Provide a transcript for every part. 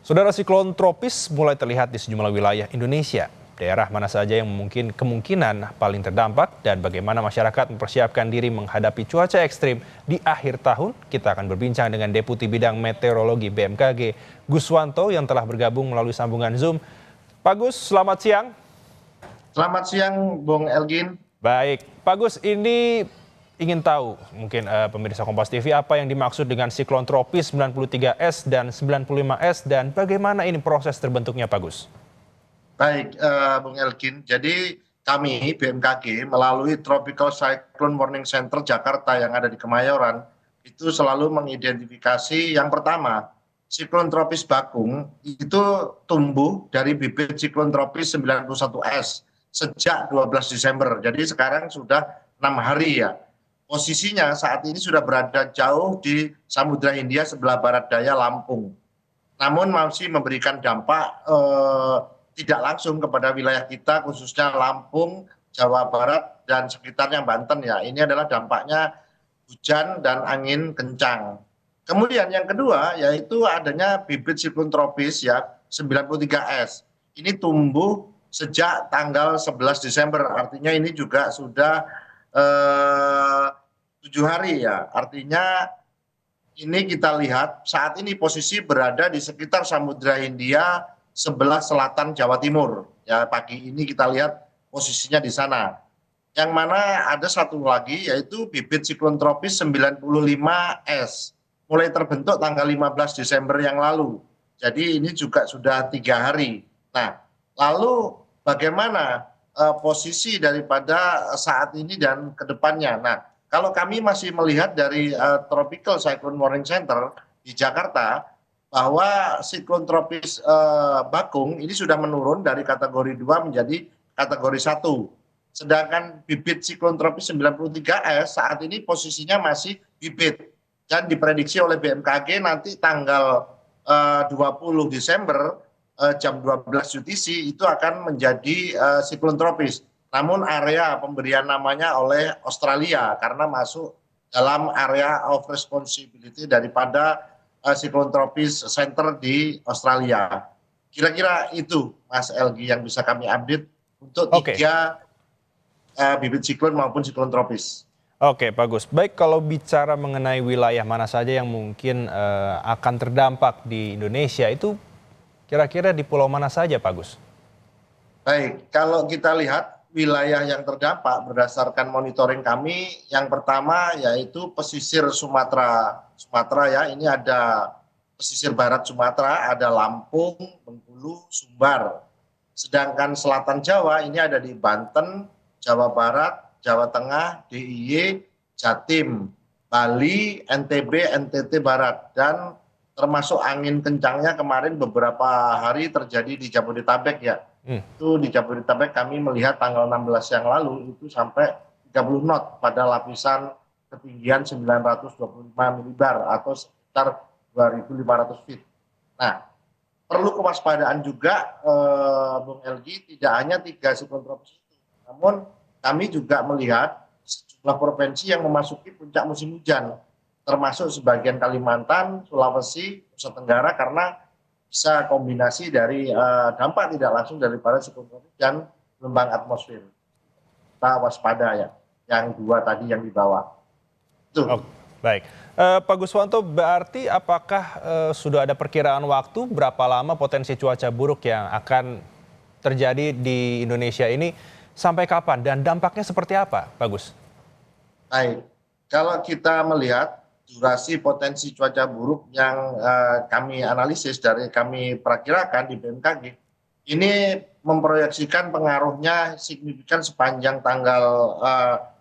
Saudara, siklon tropis mulai terlihat di sejumlah wilayah Indonesia. Daerah mana saja yang kemungkinan paling terdampak dan bagaimana masyarakat mempersiapkan diri menghadapi cuaca ekstrim di akhir tahun? Kita akan berbincang dengan Deputi Bidang Meteorologi BMKG, Guswanto, yang telah bergabung melalui sambungan Zoom. Pak Gus, selamat siang. Selamat siang, Bung Elgin. Baik, Pak Gus, ini ingin tahu mungkin pemirsa Kompas TV apa yang dimaksud dengan siklon tropis 93S dan 95S dan bagaimana ini proses terbentuknya, Pak Gus? Baik, Bung Elgin. Jadi kami BMKG melalui Tropical Cyclone Warning Center Jakarta yang ada di Kemayoran itu selalu mengidentifikasi yang pertama, siklon tropis Bakung itu tumbuh dari bibit siklon tropis 91S sejak 12 Desember. Jadi sekarang sudah 6 hari ya. Posisinya saat ini sudah berada jauh di Samudra Hindia sebelah barat daya Lampung. Namun masih memberikan dampak tidak langsung kepada wilayah kita, khususnya Lampung, Jawa Barat, dan sekitarnya Banten ya. Ini adalah dampaknya hujan dan angin kencang. Kemudian yang kedua yaitu adanya bibit siklon tropis ya 93S. Ini tumbuh sejak tanggal 11 Desember, artinya ini juga sudah 7 hari ya. Artinya ini kita lihat saat ini posisi berada di sekitar Samudra Hindia sebelah selatan Jawa Timur. Ya, pagi ini kita lihat posisinya di sana. Yang mana ada satu lagi yaitu bibit siklon tropis 95S. Mulai terbentuk tanggal 15 Desember yang lalu. Jadi ini juga sudah 3 hari. Nah, lalu bagaimana posisi daripada saat ini dan ke depannya? Nah, kalau kami masih melihat dari Tropical Cyclone Warning Center di Jakarta, bahwa siklon tropis Bakung ini sudah menurun dari kategori 2 menjadi kategori 1. Sedangkan bibit siklon tropis 93S saat ini posisinya masih bibit. Dan diprediksi oleh BMKG nanti tanggal 20 Desember jam 12 UTC itu akan menjadi siklon tropis. Namun area pemberian namanya oleh Australia karena masuk dalam area of responsibility daripada siklon tropis center di Australia. Kira-kira itu, Mas Elgi, yang bisa kami update untuk tiga bibit siklon maupun siklon tropis. Oke, Pak Gus. Baik, kalau bicara mengenai wilayah mana saja yang mungkin akan terdampak di Indonesia, itu kira-kira di pulau mana saja, Pak Gus? Baik, kalau kita lihat wilayah yang terdampak berdasarkan monitoring kami, yang pertama yaitu pesisir Sumatera ya, ini ada pesisir barat Sumatera, ada Lampung, Bengkulu, Sumbar. Sedangkan selatan Jawa ini ada di Banten, Jawa Barat, Jawa Tengah, DIY, Jatim, Bali, NTB, NTT Barat, dan termasuk angin kencangnya kemarin beberapa hari terjadi di Jabodetabek ya. Itu di Jabodetabek kami melihat tanggal 16 yang lalu itu sampai 30 knot pada lapisan ketinggian 925 milibar atau sekitar 2.500 feet. Nah, perlu kewaspadaan juga, Bung Elgi, tidak hanya 3 siklon tropis itu. Namun kami juga melihat sejumlah provinsi yang memasuki puncak musim hujan, termasuk sebagian Kalimantan, Sulawesi, Nusa Tenggara, karena bisa kombinasi dari dampak tidak langsung daripada siklon tropis dan gelombang atmosfer. Kita waspada ya, yang 2 tadi yang di bawah. Oh, baik. Pak Guswanto, berarti apakah sudah ada perkiraan waktu berapa lama potensi cuaca buruk yang akan terjadi di Indonesia ini sampai kapan dan dampaknya seperti apa, Pak Gus? Baik, kalau kita melihat durasi potensi cuaca buruk yang kami analisis dari kami perakirakan di BMKG, ini memproyeksikan pengaruhnya signifikan sepanjang tanggal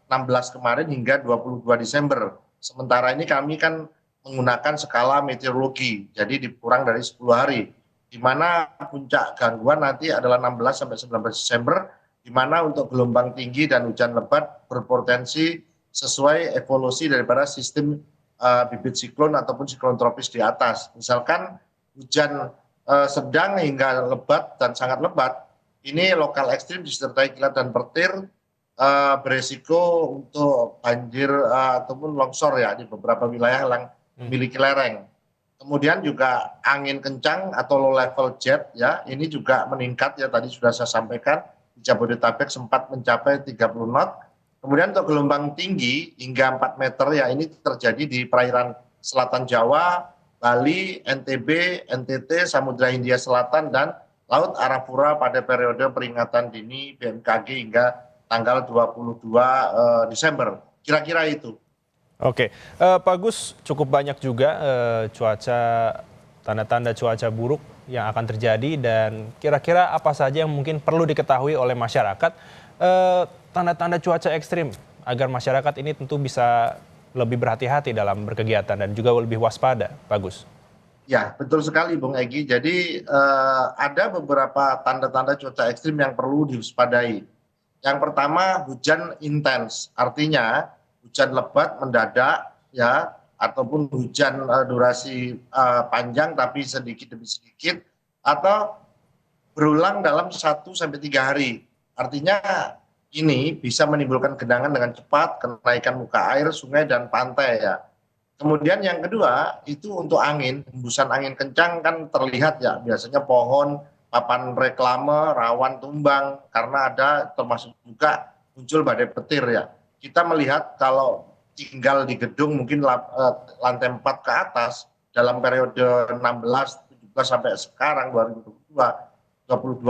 16 kemarin hingga 22 Desember. Sementara ini kami kan menggunakan skala meteorologi, jadi dikurang dari 10 hari. Di mana puncak gangguan nanti adalah 16 sampai 19 Desember, di mana untuk gelombang tinggi dan hujan lebat berpotensi sesuai evolusi daripada sistem bibit siklon ataupun siklon tropis di atas. Misalkan hujan sedang hingga lebat dan sangat lebat, ini lokal ekstrim disertai kilat dan petir, beresiko untuk banjir ataupun longsor ya di beberapa wilayah yang memiliki lereng. Kemudian juga angin kencang atau low level jet ya, ini juga meningkat ya, tadi sudah saya sampaikan di Jabodetabek sempat mencapai 30 knot. Kemudian untuk gelombang tinggi hingga 4 meter ya, ini terjadi di perairan selatan Jawa, Bali, NTB, NTT, Samudra Hindia Selatan, dan Laut Arafura pada periode peringatan dini BMKG hingga tanggal 22 Desember. Kira-kira itu. Oke, Pak Gus, cukup banyak juga tanda-tanda cuaca buruk yang akan terjadi dan kira-kira apa saja yang mungkin perlu diketahui oleh masyarakat, tanda-tanda cuaca ekstrim agar masyarakat ini tentu bisa lebih berhati-hati dalam berkegiatan dan juga lebih waspada, Pak Gus. Ya, betul sekali Bung Egy. Jadi ada beberapa tanda-tanda cuaca ekstrim yang perlu diwaspadai. Yang pertama, hujan intens, artinya hujan lebat mendadak ya, ataupun hujan durasi panjang tapi sedikit demi sedikit, atau berulang dalam 1 sampai 3 hari. Artinya ini bisa menimbulkan genangan dengan cepat, kenaikan muka air sungai dan pantai ya. Kemudian yang kedua itu untuk angin, hembusan angin kencang kan terlihat ya, biasanya pohon, papan reklame rawan tumbang karena ada termasuk juga muncul badai petir ya. Kita melihat kalau tinggal di gedung mungkin lantai 4 ke atas dalam periode 16, 17 sampai sekarang 2022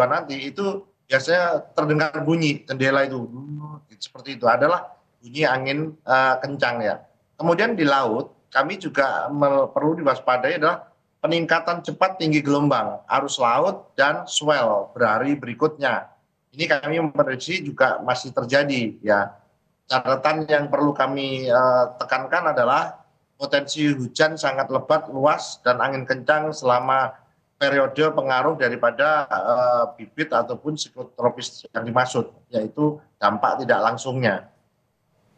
nanti itu biasanya terdengar bunyi jendela itu seperti itu, adalah bunyi angin kencang ya. Kemudian di laut kami juga perlu diwaspadai adalah peningkatan cepat tinggi gelombang, arus laut, dan swell berhari berikutnya. Ini kami memprediksi juga masih terjadi ya. Catatan yang perlu kami tekankan adalah potensi hujan sangat lebat, luas, dan angin kencang selama periode pengaruh daripada bibit ataupun siklon tropis yang dimaksud, yaitu dampak tidak langsungnya.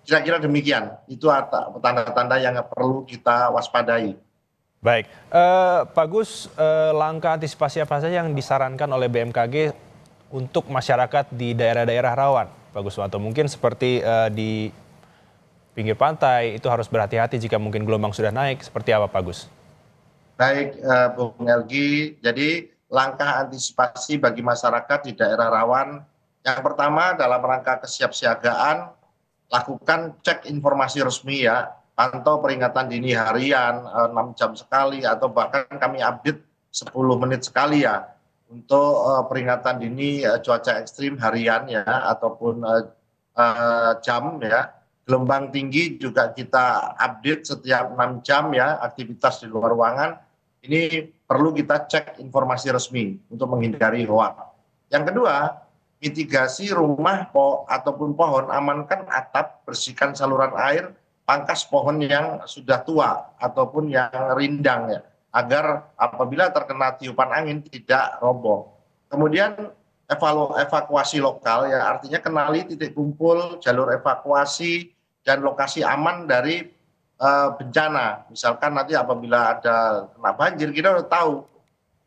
Kira-kira demikian, itu tanda-tanda yang perlu kita waspadai. Baik, Pak Gus, langkah antisipasi apa saja yang disarankan oleh BMKG untuk masyarakat di daerah-daerah rawan, Pak Guswanto? Mungkin seperti di pinggir pantai itu harus berhati-hati jika mungkin gelombang sudah naik, seperti apa Pak Gus? Baik, Bung Elgi, jadi langkah antisipasi bagi masyarakat di daerah rawan, yang pertama dalam rangka kesiapsiagaan, lakukan cek informasi resmi ya, pantau peringatan dini harian 6 jam sekali atau bahkan kami update 10 menit sekali ya untuk peringatan dini cuaca ekstrim harian ya ataupun jam ya. Gelombang tinggi juga kita update setiap 6 jam ya, aktivitas di luar ruangan. Ini perlu kita cek informasi resmi untuk menghindari hoak. Yang kedua, mitigasi rumah ataupun pohon, amankan atap, bersihkan saluran air, pangkas pohon yang sudah tua ataupun yang rindang ya, agar apabila terkena tiupan angin tidak roboh. Kemudian evakuasi lokal ya, artinya kenali titik kumpul, jalur evakuasi, dan lokasi aman dari bencana. Misalkan nanti apabila ada kena banjir, kita udah tahu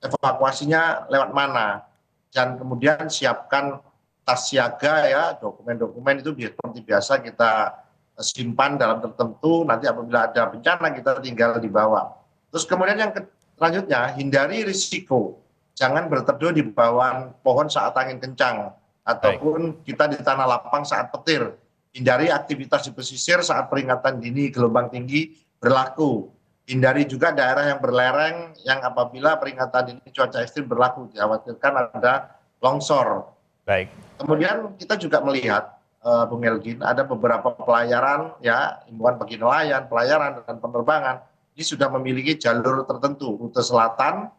evakuasinya lewat mana. Dan kemudian siapkan tas siaga ya, dokumen-dokumen itu seperti biasa kita simpan dalam tertentu, nanti apabila ada bencana kita tinggal dibawa. Terus kemudian yang selanjutnya, hindari risiko, jangan berteduh di bawah pohon saat angin kencang, ataupun kita di tanah lapang saat petir. Hindari aktivitas di pesisir saat peringatan dini gelombang tinggi berlaku. Hindari juga daerah yang berlereng yang apabila peringatan dini cuaca ekstrim berlaku, dikhawatirkan ada longsor. Baik. Kemudian kita juga melihat, Bung Elgin, ada beberapa pelayaran ya, himbauan bagi nelayan, pelayaran dan penerbangan ini sudah memiliki jalur tertentu, rute selatan,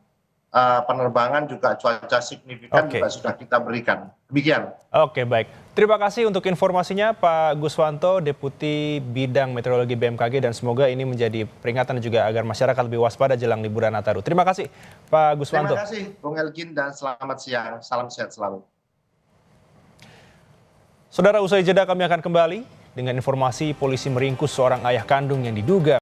penerbangan juga cuaca signifikan juga sudah kita berikan. Demikian. Oke, baik. Terima kasih untuk informasinya Pak Guswanto, Deputi Bidang Meteorologi BMKG, dan semoga ini menjadi peringatan juga agar masyarakat lebih waspada jelang liburan Nataru. Terima kasih Pak Guswanto. Terima kasih Bung Elgin dan selamat siang. Salam sehat selalu. Saudara, usai jeda kami akan kembali dengan informasi polisi meringkus seorang ayah kandung yang diduga